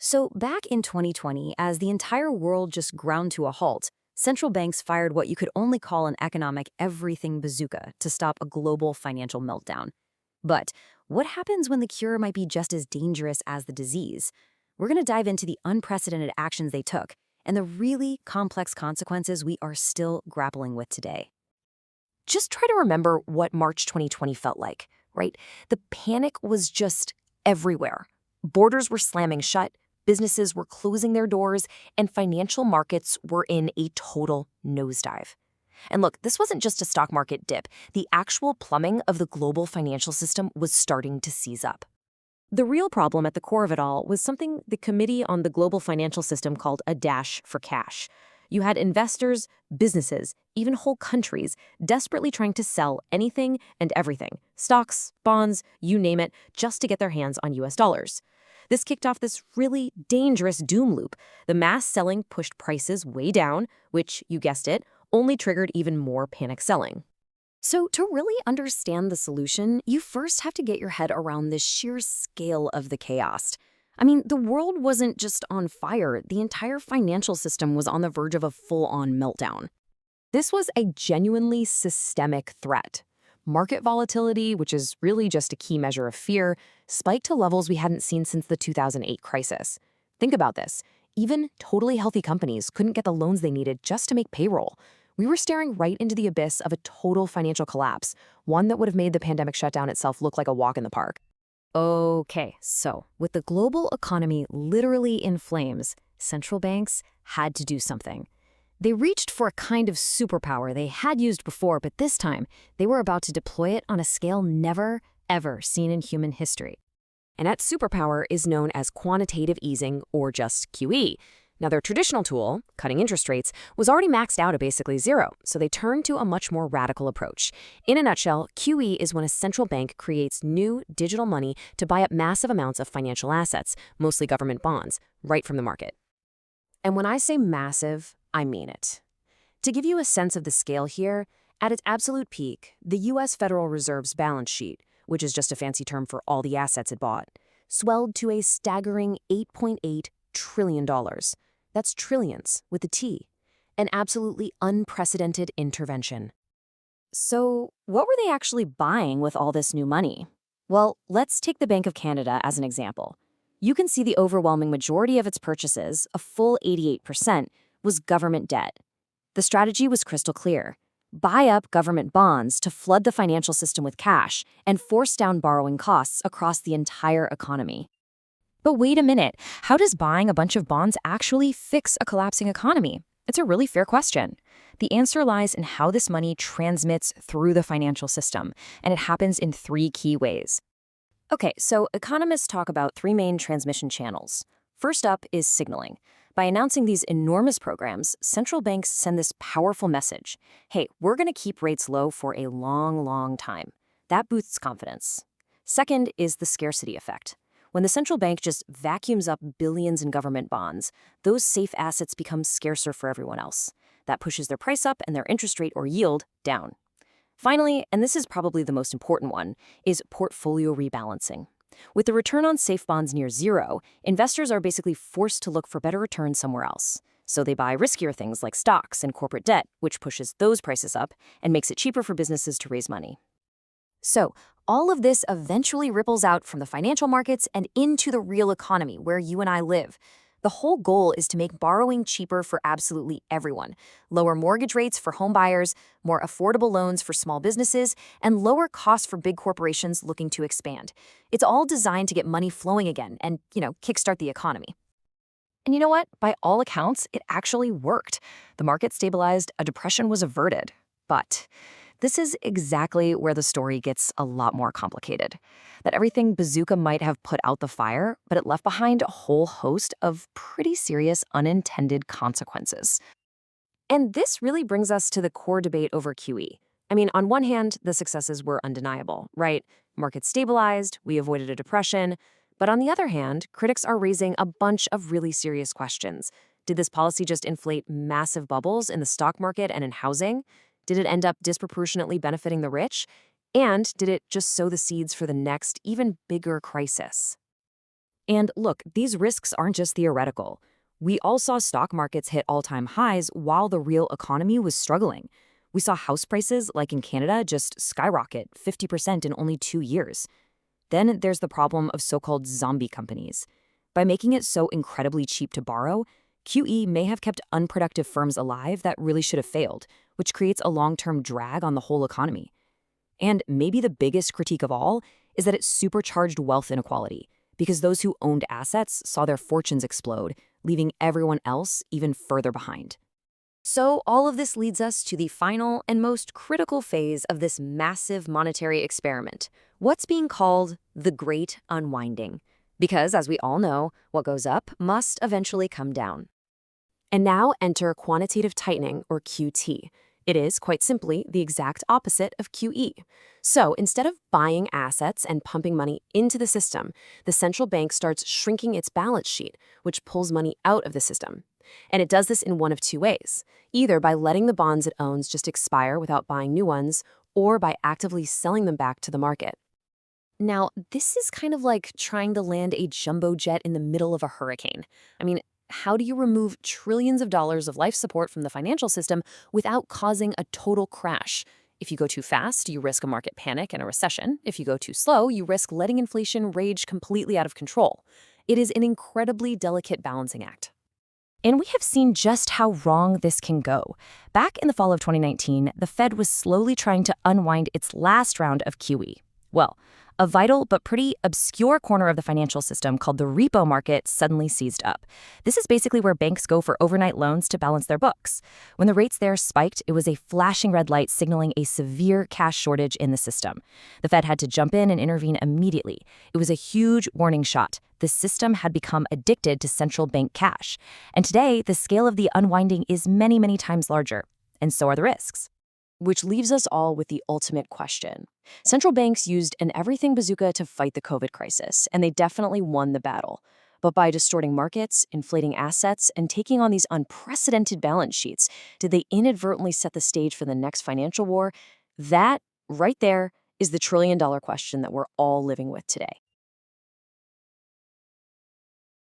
So, back in 2020, as the entire world just ground to a halt, central banks fired what you could only call an economic everything bazooka to stop a global financial meltdown. But what happens when the cure might be just as dangerous as the disease? We're going to dive into the unprecedented actions they took and the really complex consequences we are still grappling with today. Just try to remember what March 2020 felt like, right? The panic was just everywhere. Borders were slamming shut, businesses were closing their doors, and financial markets were in a total nosedive. And look, this wasn't just a stock market dip. The actual plumbing of the global financial system was starting to seize up. The real problem at the core of it all was something the Committee on the Global Financial System called a dash for cash. You had investors, businesses, even whole countries desperately trying to sell anything and everything, stocks, bonds, you name it, just to get their hands on US dollars. This kicked off this really dangerous doom loop. The mass selling pushed prices way down, which, you guessed it, only triggered even more panic selling. So, to really understand the solution, you first have to get your head around the sheer scale of the chaos. I mean, the world wasn't just on fire, the entire financial system was on the verge of a full-on meltdown. This was a genuinely systemic threat. Market volatility, which is really just a key measure of fear, spiked to levels we hadn't seen since the 2008 crisis. Think about this. Even totally healthy companies couldn't get the loans they needed just to make payroll. We were staring right into the abyss of a total financial collapse, one that would have made the pandemic shutdown itself look like a walk in the park. Okay, so with the global economy literally in flames, central banks had to do something. They reached for a kind of superpower they had used before, but this time they were about to deploy it on a scale never, ever seen in human history. And that superpower is known as quantitative easing, or just QE. Now, their traditional tool, cutting interest rates, was already maxed out at basically zero, so they turned to a much more radical approach. In a nutshell, QE is when a central bank creates new digital money to buy up massive amounts of financial assets, mostly government bonds, right from the market. And when I say massive, I mean it. To give you a sense of the scale here, at its absolute peak, the U.S. Federal Reserve's balance sheet, which is just a fancy term for all the assets it bought, swelled to a staggering $8.8 trillion. That's trillions with a T. An absolutely unprecedented intervention. So, what were they actually buying with all this new money? Well, let's take the Bank of Canada as an example. You can see the overwhelming majority of its purchases, a full 88%, was government debt. The strategy was crystal clear. Buy up government bonds to flood the financial system with cash and force down borrowing costs across the entire economy. But wait a minute, how does buying a bunch of bonds actually fix a collapsing economy? It's a really fair question. The answer lies in how this money transmits through the financial system, and it happens in three key ways. Okay, so economists talk about three main transmission channels. First up is signaling. By announcing these enormous programs, central banks send this powerful message. Hey, we're going to keep rates low for a long, long time. That boosts confidence. Second is the scarcity effect. When the central bank just vacuums up billions in government bonds, those safe assets become scarcer for everyone else. That pushes their price up and their interest rate or yield down. Finally, and this is probably the most important one, is portfolio rebalancing. With the return on safe bonds near zero, investors are basically forced to look for better returns somewhere else. So they buy riskier things like stocks and corporate debt, which pushes those prices up and makes it cheaper for businesses to raise money. So, all of this eventually ripples out from the financial markets and into the real economy where you and I live. The whole goal is to make borrowing cheaper for absolutely everyone, lower mortgage rates for home buyers, more affordable loans for small businesses, and lower costs for big corporations looking to expand. It's all designed to get money flowing again and, kickstart the economy. And you know what? By all accounts, it actually worked. The market stabilized, a depression was averted. But this is exactly where the story gets a lot more complicated. That everything bazooka might have put out the fire, but it left behind a whole host of pretty serious unintended consequences. And this really brings us to the core debate over QE. I mean, on one hand, the successes were undeniable, right? Markets stabilized, we avoided a depression. But on the other hand, critics are raising a bunch of really serious questions. Did this policy just inflate massive bubbles in the stock market and in housing? Did it end up disproportionately benefiting the rich? And did it just sow the seeds for the next, even bigger crisis? And look, these risks aren't just theoretical. We all saw stock markets hit all-time highs while the real economy was struggling. We saw house prices, like in Canada, just skyrocket 50% in only 2 years. Then there's the problem of so-called zombie companies. By making it so incredibly cheap to borrow, QE may have kept unproductive firms alive that really should have failed, which creates a long-term drag on the whole economy. And maybe the biggest critique of all is that it supercharged wealth inequality, because those who owned assets saw their fortunes explode, leaving everyone else even further behind. So all of this leads us to the final and most critical phase of this massive monetary experiment, what's being called the Great Unwinding. Because, as we all know, what goes up must eventually come down. And now enter quantitative tightening, or QT. It is, quite simply, the exact opposite of QE. So instead of buying assets and pumping money into the system, the central bank starts shrinking its balance sheet, which pulls money out of the system. And it does this in one of two ways, either by letting the bonds it owns just expire without buying new ones, or by actively selling them back to the market. Now, this is kind of like trying to land a jumbo jet in the middle of a hurricane. I mean, how do you remove trillions of dollars of life support from the financial system without causing a total crash? If you go too fast, you risk a market panic and a recession. If you go too slow, you risk letting inflation rage completely out of control. It is an incredibly delicate balancing act. And we have seen just how wrong this can go. Back in the fall of 2019, the Fed was slowly trying to unwind its last round of QE. Well, a vital but pretty obscure corner of the financial system called the repo market suddenly seized up. This is basically where banks go for overnight loans to balance their books. When the rates there spiked, it was a flashing red light signaling a severe cash shortage in the system. The Fed had to jump in and intervene immediately. It was a huge warning shot. The system had become addicted to central bank cash. And today, the scale of the unwinding is many, many times larger. And so are the risks. Which leaves us all with the ultimate question. Central banks used an everything bazooka to fight the COVID crisis, and they definitely won the battle. But by distorting markets, inflating assets, and taking on these unprecedented balance sheets, did they inadvertently set the stage for the next financial war? That, right there, is the trillion-dollar question that we're all living with today.